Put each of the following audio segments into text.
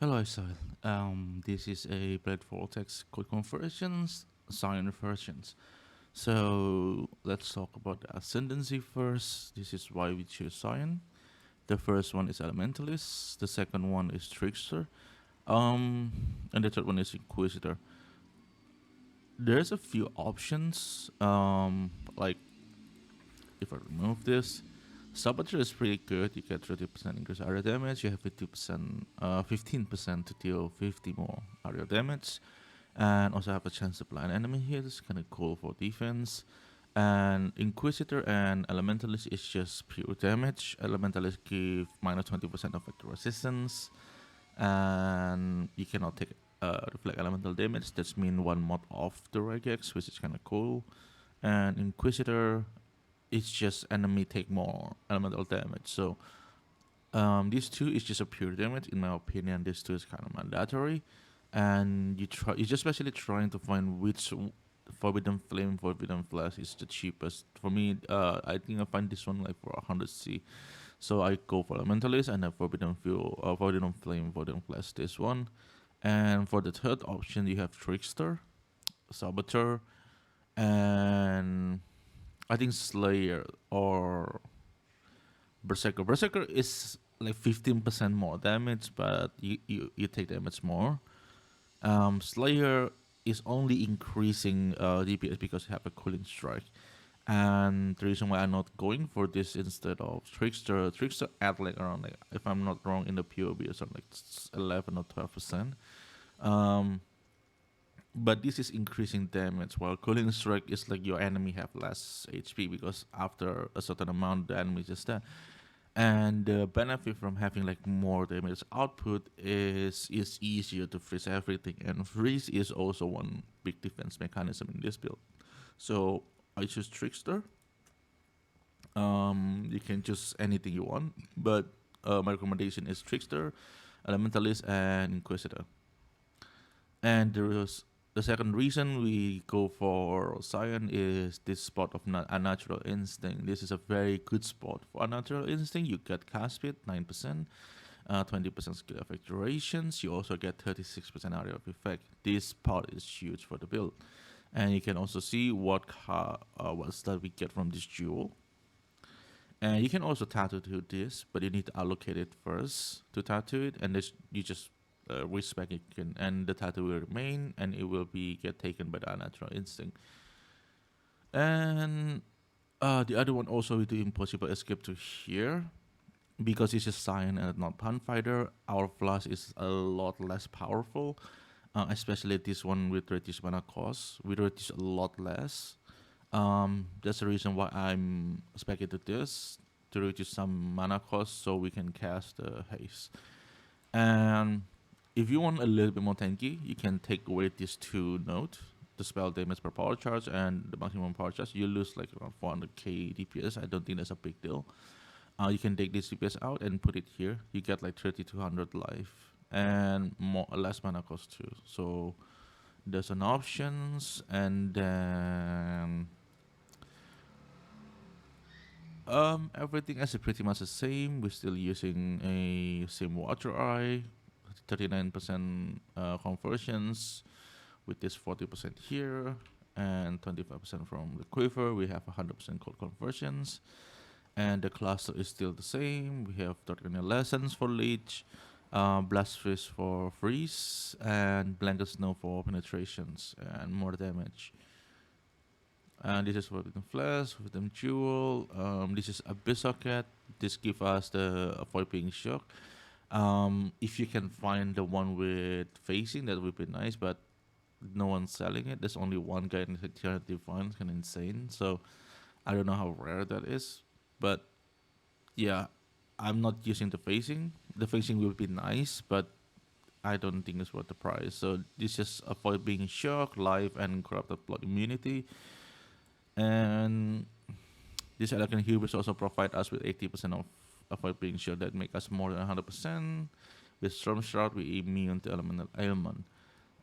Hello, Sile. This is a blade vortex code conversions, Scion versions. So let's talk about the Ascendancy first. This is why we choose Scion. The first one is Elementalist. The second one is Trickster. And the third one is Inquisitor. There's a few options. Like if I remove this, Saboteur is pretty good. You get 30% increase area damage. You have 15% to deal 50 more area damage, and also have a chance to blind enemy here. This is kind of cool for defense. And Inquisitor and Elementalist is just pure damage. Elementalist give minus 20% of effective resistance, and you cannot take reflect elemental damage. That's mean one mod off the Regex, which is kind of cool. And Inquisitor, it's just enemy take more elemental damage. So these two is just a pure damage. In my opinion, this two is kind of mandatory. And you're just basically trying to find which Forbidden Flame, Forbidden Flask is the cheapest. For me, I think I find this one like for 100C. So I go for Elementalist and then Forbidden Fuel, Forbidden Flame, Forbidden Flask, this one. And for the third option, you have Trickster, Saboteur, and I think Slayer or Berserker. Berserker is like 15% more damage, but you take damage more. Slayer is only increasing DPS because you have a cooling strike. And the reason why I'm not going for this instead of Trickster add like around, like, if I'm not wrong, in the POE or something like 11 or 12%. But this is increasing damage, while cooling strike is like your enemy have less HP because after a certain amount the enemy is just dead. And the benefit from having like more damage output is easier to freeze everything, and freeze is also one big defense mechanism in this build. So I choose Trickster. You can choose anything you want, but my recommendation is Trickster, Elementalist, and Inquisitor. And the second reason we go for Scion is this spot of Unnatural Instinct. This is a very good spot for Unnatural Instinct. You get cast speed 9%, 20% skill effect durations. You also get 36% area of effect. This part is huge for the build. And you can also see what that we get from this jewel. And you can also tattoo to this, but you need to allocate it first to tattoo it, and this you just respec it can, and the tattoo will remain, and it will be get taken by the Unnatural Instinct. And the other one also we do Impossible Escape to here, because it's a Scion and not Pathfinder. Our flask is a lot less powerful, especially this one with reduced mana cost. We reduce a lot less. That's the reason why I'm specking to this, to reduce some mana cost so we can cast the haste. And if you want a little bit more tanky, you can take away these two nodes, the spell damage per power charge and the maximum power charge. You lose like around 400k DPS. I don't think that's a big deal. You can take this DPS out and put it here. You get like 3200 life and less mana cost too. So there's an options. And then everything else is pretty much the same. We're still using a same water eye, 39% conversions with this 40% here and 25% from the quiver. We have 100% cold conversions, and the cluster is still the same. We have 39 lessons for leech, blast freeze for freeze, and blanket snow for penetrations and more damage. And this is for the flask with them jewel. This is Abyss Socket. This gives us the avoid being shocked. If you can find the one with facing, that would be nice, but no one's selling it. There's only one guy in the eternity find. It's kind of insane. So I don't know how rare that is, but yeah, I'm not using the facing. The facing will be nice, but I don't think it's worth the price. So this is avoid being shocked, life, and corrupted blood immunity. And this elegant hubris also provide us with 80% of avoid being sure that make us more than 100%. With Storm Shroud, we immune to elemental ailment.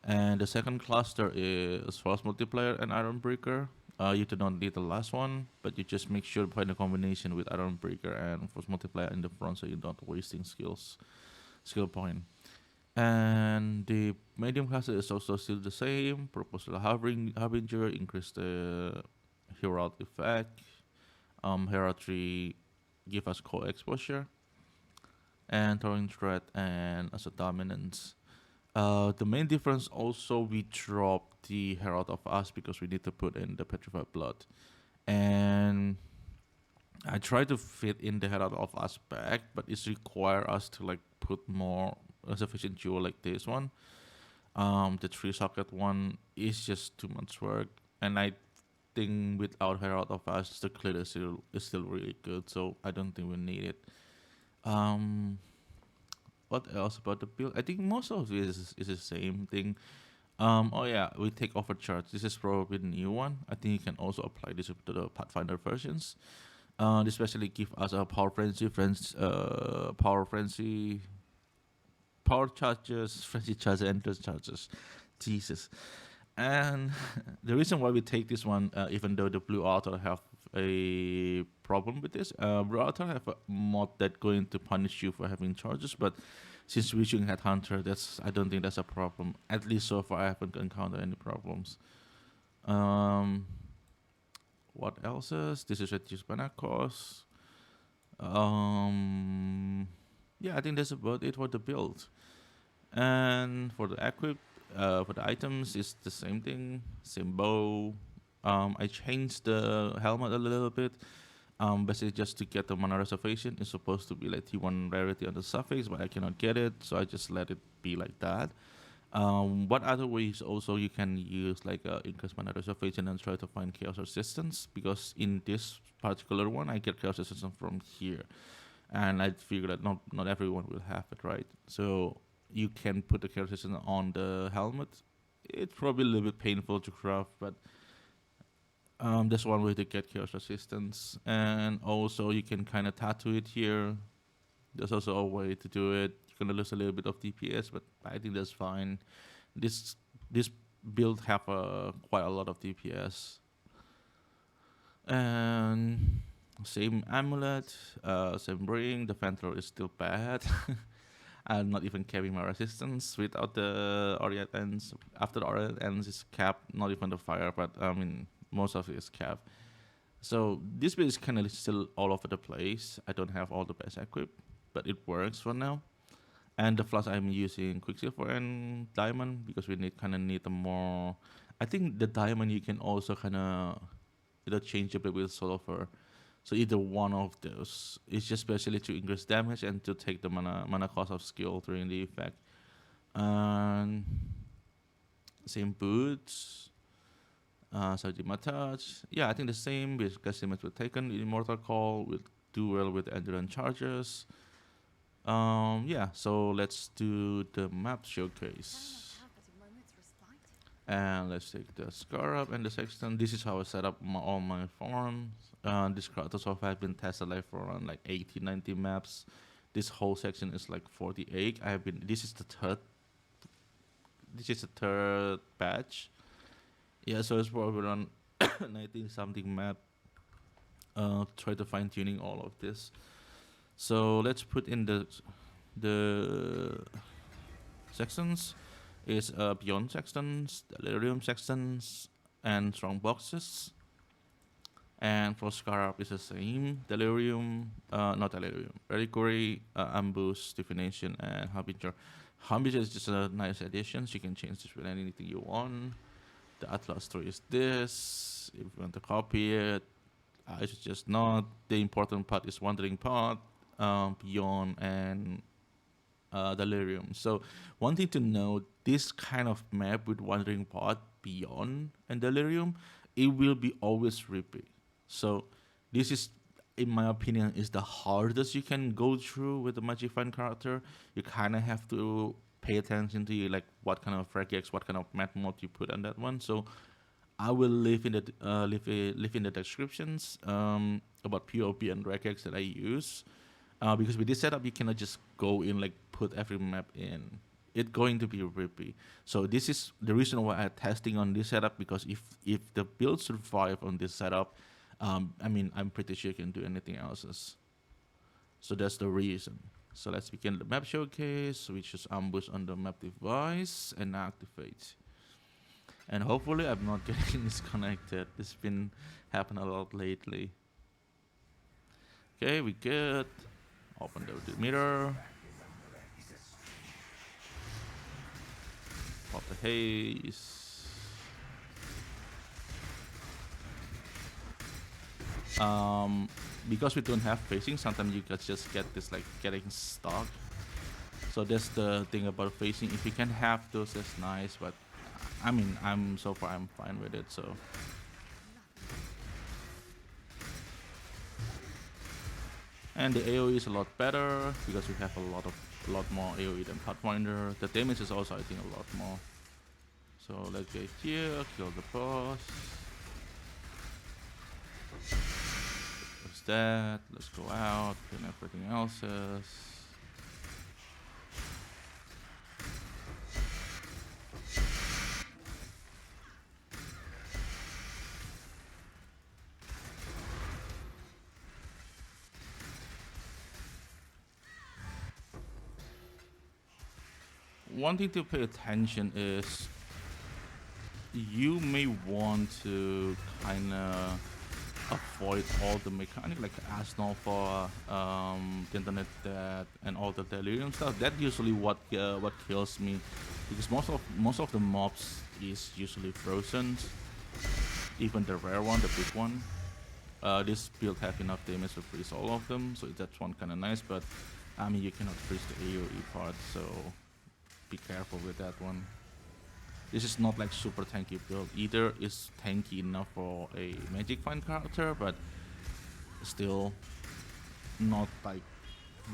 And the second cluster is Frost Multiplier and Iron Breaker. You do not need the last one, but you just make sure to find a combination with Iron Breaker and Frost Multiplier in the front so you're not wasting skill point. And the medium class is also still the same. Proposal harbinger increase the herald effect. Heraldry give us core exposure and throwing threat and as a dominance. The main difference also we drop the Herald of Us because we need to put in the Petrified Blood. And I try to fit in the Herald of Us back, but it's require us to like put more sufficient jewel like this one. The 3 socket one is just too much work, and I think without Herald of Us, the clear is still really good. So I don't think we need it. Um, what else about the build? I think most of it is the same thing. Oh yeah, we take overcharge. This is probably the new one. I think you can also apply this to the Pathfinder versions. This especially give us a power frenzy, power charges, frenzy charges, and endless charges. Jesus. And the reason why we take this one, even though the blue author have a problem with this, blue author have a mod that going to punish you for having charges, but since we're using Headhunter, I don't think that's a problem. At least so far, I haven't encountered any problems. Um, what else is? This is reduced mana cost. Yeah, I think that's about it for the build. And for the for the items, it's the same thing, same bow. I changed the helmet a little bit. Basically just to get the mana reservation. It's supposed to be like T1 rarity on the suffix, but I cannot get it, so I just let it be like that. What other ways also you can use like increase mana reservation and try to find chaos resistance, because in this particular one I get chaos resistance from here, and I figure that not everyone will have it, right? So you can put the chaos resistance on the helmet. It's probably a little bit painful to craft, but that's one way to get chaos resistance, and also you can kind of tattoo it here. There's also a way to do it. You're gonna lose a little bit of DPS, but I think that's fine. This build have quite a lot of DPS, and same amulet, same ring. The Panther is still bad. I'm not even carrying my resistance without the Orient ends. After the Orient ends is capped, not even the fire, but I mean most of it is capped. So this build is kind of still all over the place. I don't have all the best equipped, but it works for now. And the flask I'm using Quicksilver and Diamond because we need a more. I think the Diamond you can also kind of interchangeably with Sulfur. So either one of those. It's just specially to increase damage and to take the mana cost of skill during the effect. And same boots. Sajima Touch. Yeah, I think the same with customers with Taken. Immortal Call will do well with Endurance Charges. Yeah, so let's do the map showcase. And let's take the Scarab and the Sexton. This is how I set up all my farms. This Kratos of have been tested like for around like 80, 90 maps. This whole section is like 48. This is the third batch. Yeah, so it's probably around 19 something map. Try to fine tuning all of this. So let's put in the sections. Is Beyond sections, Delirium sections, and Strong boxes. And for Scarab is the same. Delirium, not Delirium. Reliquary, Ambush, Divination, and Harbinger. Harbinger is just a nice addition. So you can change this with anything you want. The Atlas 3 is this. If you want to copy it, I suggest not. The important part is Wandering Path, Beyond, and Delirium. So one thing to note, this kind of map with Wandering Path, Beyond, and Delirium, it will be always repeat. So this is, in my opinion, is the hardest you can go through with the Magifine character. You kind of have to pay attention to like what kind of regex, what kind of map mode you put on that one. So I will leave in the descriptions about POP and regex that I use. Because with this setup, you cannot just go in like put every map in. It's going to be rippy. So this is the reason why I'm testing on this setup, because if the build survive on this setup, I mean I'm pretty sure you can do anything else. So that's the reason. So let's begin the map showcase. We just ambush on the map device and activate. And hopefully I'm not getting disconnected. This has been happening a lot lately. Okay, we good. Open the mirror. Pop the haze. Because we don't have phasing, sometimes you guys just get this like getting stuck. So that's the thing about phasing. If you can have those, that's nice. But I mean, I'm fine with it. So and the AOE is a lot better because we have a lot more AOE than Pathfinder. The damage is also I think a lot more. So let's get here, kill the boss. There's that. Let's go out, and everything else is. One thing to pay attention is you may want to kind of avoid all the mechanic like Arsenal for the internet that and all the delirium stuff. That usually what kills me, because most of the mobs is usually frozen. Even the rare one, the big one. This build have enough damage to freeze all of them, so that's one kind of nice. But I mean, you cannot freeze the AOE part, so be careful with that one. This is not like super tanky build. Either is tanky enough for a magic find character, but still not like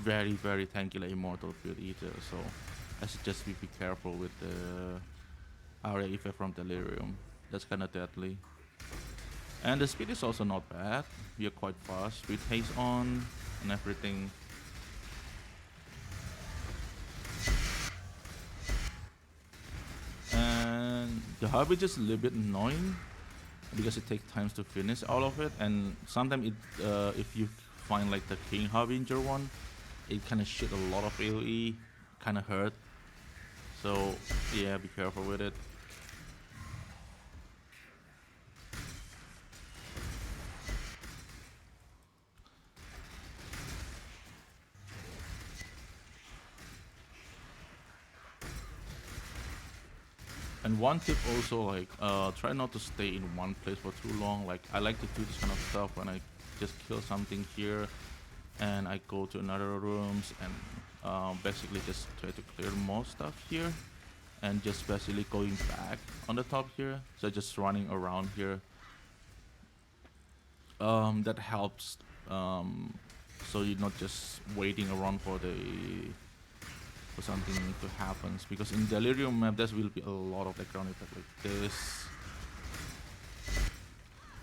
very tanky like immortal build either. So I suggest we be careful with the area effect from delirium. That's kind of deadly. And the speed is also not bad. We are quite fast with haste on and everything. And the hobby is just a little bit annoying because it takes time to finish all of it, and sometimes it if you find like the king harbinger one, it kind of shit a lot of AoE, kind of hurt. So yeah, be careful with it. And one tip also, like, try not to stay in one place for too long. Like, I like to do this kind of stuff when I just kill something here and I go to another rooms and basically just try to clear more stuff here and just basically going back on the top here. So just running around here. That helps. So you're not just waiting around for something to happen, because in delirium map there will be a lot of background effect like this,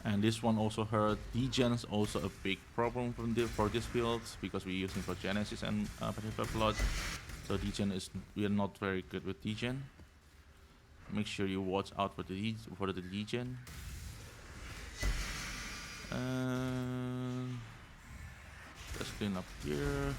and this one also hurt. Degen's also a big problem for this build because we're using for Genesis and Pathfinder Blood. So Degen we are not very good with Degen. Make sure you watch out for the Degen. Let's clean up here.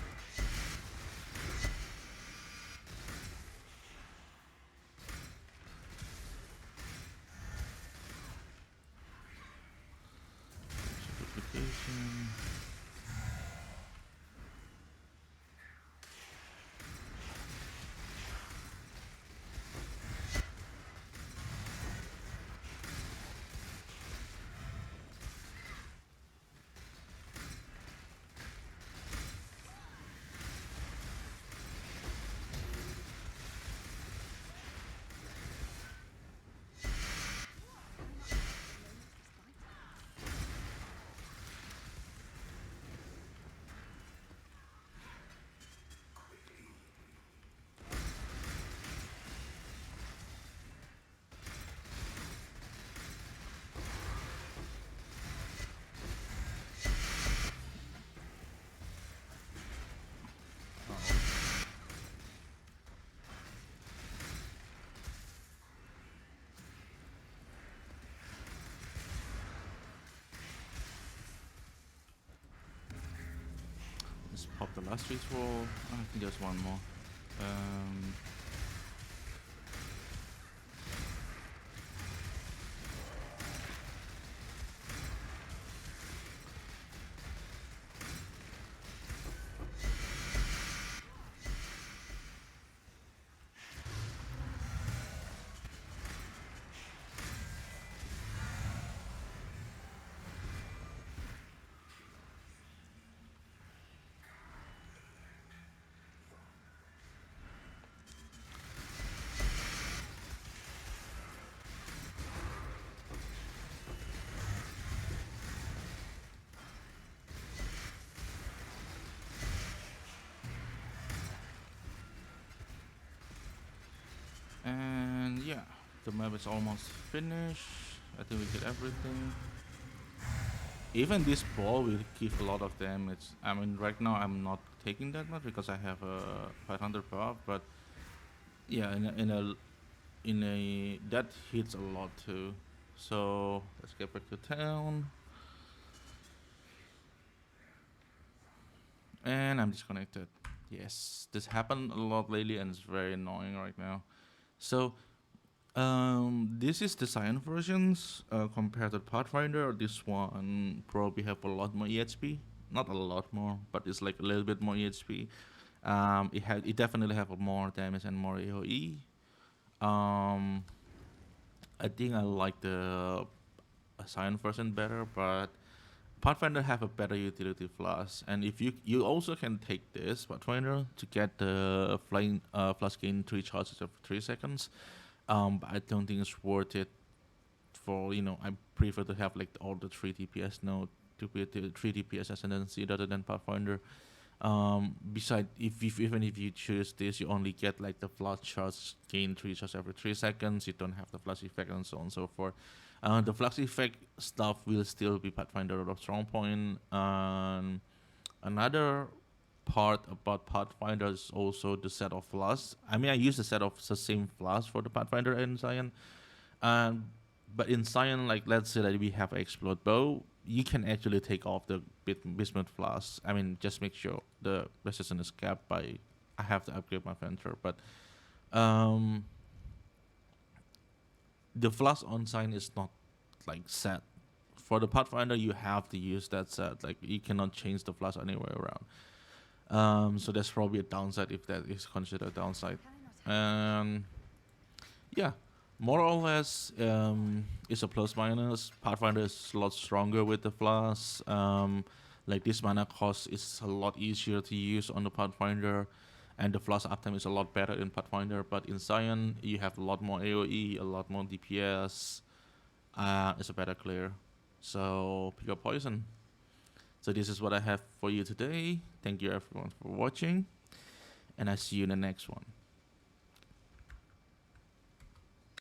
Pop the last ritual. I think there's one more. Um, and yeah, the map is almost finished. I think we did everything. Even this ball will give a lot of damage. I mean, right now I'm not taking that much because I have a 500 buff, but yeah, in a that hits a lot too. So let's get back to town, and I'm disconnected. Yes, this happened a lot lately, and it's very annoying right now. So this is the Scion versions compared to Pathfinder. This one probably have a lot more EHP. Not a lot more, but it's like a little bit more EHP. It definitely have more damage and more AOE. Um, I think I like the Scion version better, but Pathfinder have a better utility flask, and if you also can take this Pathfinder to get the flying flask gain 3 charges of 3 seconds. But I don't think it's worth it for I prefer to have like all the 3 DPS node to be the 3 DPS Ascendancy rather than Pathfinder. Beside, if even if you choose this, you only get like the flash charge gain 3 charges every 3 seconds. You don't have the flash effect and so on and so forth. The flash effect stuff will still be Pathfinder or strong point. Another part about Pathfinder is also the set of flasks. I mean, I use the set of the same flasks for the Pathfinder and Scion. Um, but in Scion, like let's say that we have explode bow, you can actually take off the bismuth flask. I mean, just make sure the resistance is capped by. I have to upgrade my Fenter, but um, the flask on Scion is not like set. For the Pathfinder, you have to use that set. Like you cannot change the flask anywhere around. So that's probably a downside if that is considered a downside. And yeah, more or less, it's a plus minus. Pathfinder is a lot stronger with the flask. Like this mana cost is a lot easier to use on the Pathfinder, and the flask uptime is a lot better in Pathfinder. But in Scion, you have a lot more AOE, a lot more DPS. It's a better clear. So pick up poison. So this is what I have for you today. Thank you everyone for watching, and I see you in the next one.